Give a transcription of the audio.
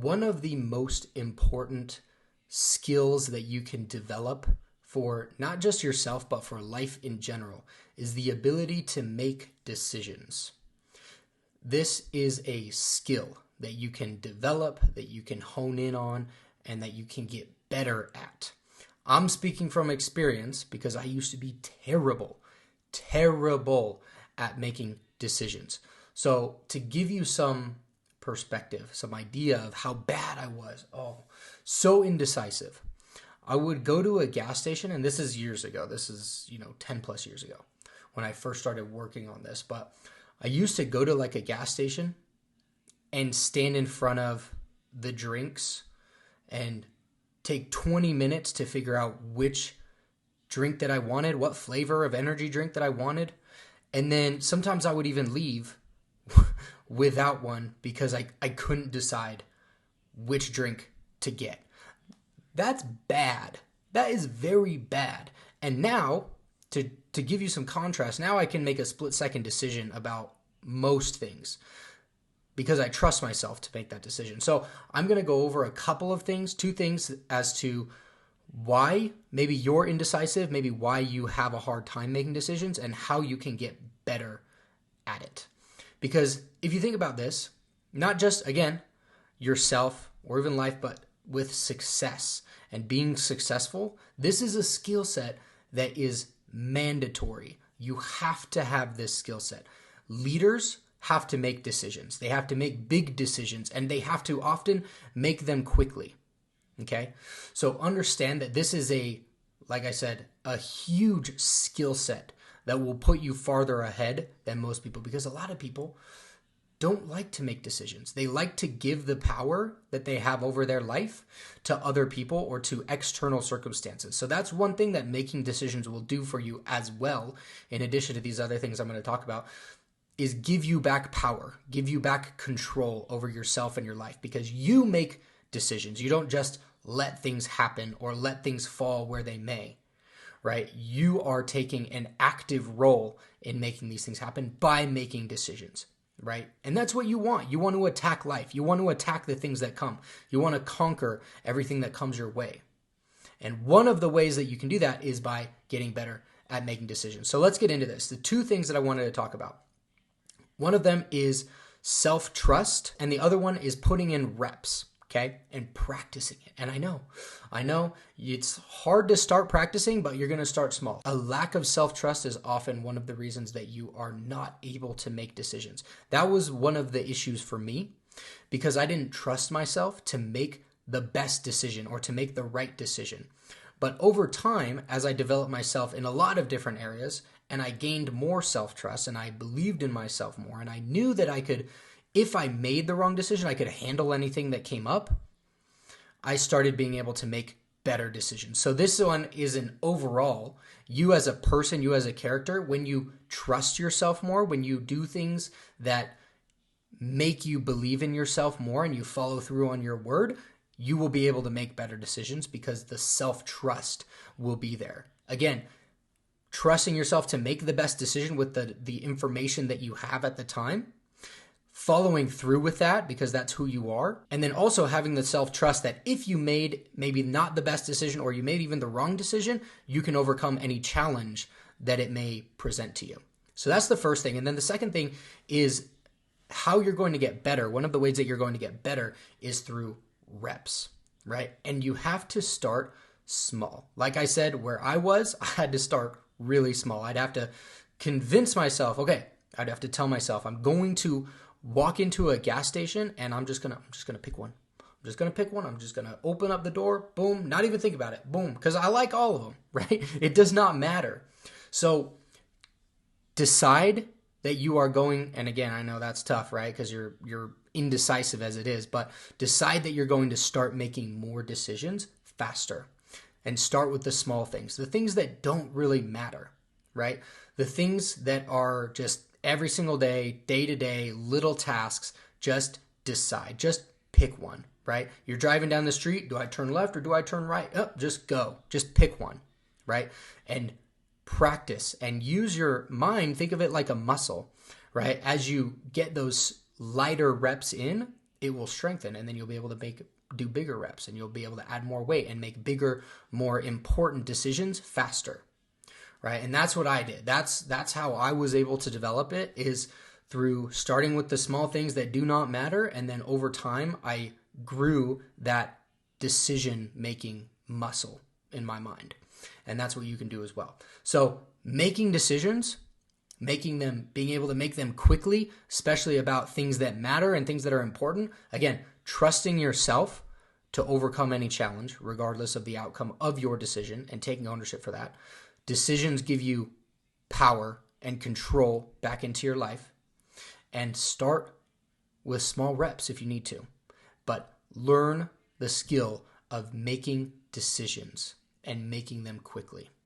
one of the most important skills that you can develop for not just yourself, but for life in general, is the ability to make decisions. This is a skill that you can develop, that you can hone in on, and that you can get better at. I'm speaking from experience because I used to be terrible at making decisions. So to give you some perspective, some idea of how bad I was, so indecisive. I would go to a gas station, and this is years ago. This is, 10 plus years ago when I first started working on this. But I used to go to like a gas station and stand in front of the drinks and take 20 minutes to figure out which drink that I wanted, what flavor of energy drink that I wanted. And then sometimes I would even leave without one because I couldn't decide which drink to get. That's bad. That is very bad. And now, to give you some contrast, now I can make a split-second decision about most things because I trust myself to make that decision. So I'm going to go over a couple of things, 2 things as to why maybe you're indecisive, maybe why you have a hard time making decisions, and how you can get better at it. Because if you think about this, not just, again, yourself or even life, but with success and being successful, this is a skill set that is mandatory. You have to have this skill set. Leaders have to make decisions. They have to make big decisions, and they have to often make them quickly. Okay? So understand that this is like I said, a huge skill set that will put you farther ahead than most people, because a lot of people don't like to make decisions. They like to give the power that they have over their life to other people or to external circumstances. So that's one thing that making decisions will do for you as well, in addition to these other things I'm going to talk about, is give you back power, give you back control over yourself and your life, because you make decisions. You don't just let things happen or let things fall where they may, right? You are taking an active role in making these things happen by making decisions. Right? And that's what you want. You want to attack life. You want to attack the things that come. You want to conquer everything that comes your way. And one of the ways that you can do that is by getting better at making decisions. So let's get into this. The 2 things that I wanted to talk about. One of them is self-trust, and the other one is putting in reps, okay? And practicing it. And I know it's hard to start practicing, but you're going to start small. A lack of self-trust is often one of the reasons that you are not able to make decisions. That was one of the issues for me, because I didn't trust myself to make the best decision or to make the right decision. But over time, as I developed myself in a lot of different areas, and I gained more self-trust, and I believed in myself more, and I knew that I could, if I made the wrong decision, I could handle anything that came up, I started being able to make better decisions. So this one is an overall, you as a person, you as a character, when you trust yourself more, when you do things that make you believe in yourself more and you follow through on your word, you will be able to make better decisions because the self-trust will be there. Again, trusting yourself to make the best decision with the information that you have at the time, following through with that because that's who you are, and then also having the self-trust that if you made maybe not the best decision or you made even the wrong decision, you can overcome any challenge that it may present to you. So that's the first thing. And then the second thing is how you're going to get better. One of the ways that you're going to get better is through reps, right? And you have to start small. Like I said, where I had to start really small. I'd have to convince myself, I'd have to tell myself I'm going to walk into a gas station and I'm just gonna pick one. I'm just gonna pick one. I'm just gonna open up the door, boom, not even think about it, boom, because I like all of them, right? It does not matter. So decide that you are going, and again, I know that's tough, right? Because you're indecisive as it is, but decide that you're going to start making more decisions faster and start with the small things, the things that don't really matter, right? The things that are just every single day, day to day, little tasks. Just decide, just pick one, right? You're driving down the street. Do I turn left or do I turn right? Just go, just pick one, right? And practice and use your mind. Think of it like a muscle, right? As you get those lighter reps in, it will strengthen, and then you'll be able to do bigger reps, and you'll be able to add more weight and make bigger, more important decisions faster, right? And that's what I did. That's how I was able to develop it, is through starting with the small things that do not matter, and then over time I grew that decision-making muscle in my mind. And that's what you can do as well. So making decisions, being able to make them quickly, especially about things that matter and things that are important. Again, trusting yourself to overcome any challenge, regardless of the outcome of your decision, and taking ownership for that. Decisions give you power and control back into your life. And start with small reps if you need to. But learn the skill of making decisions and making them quickly.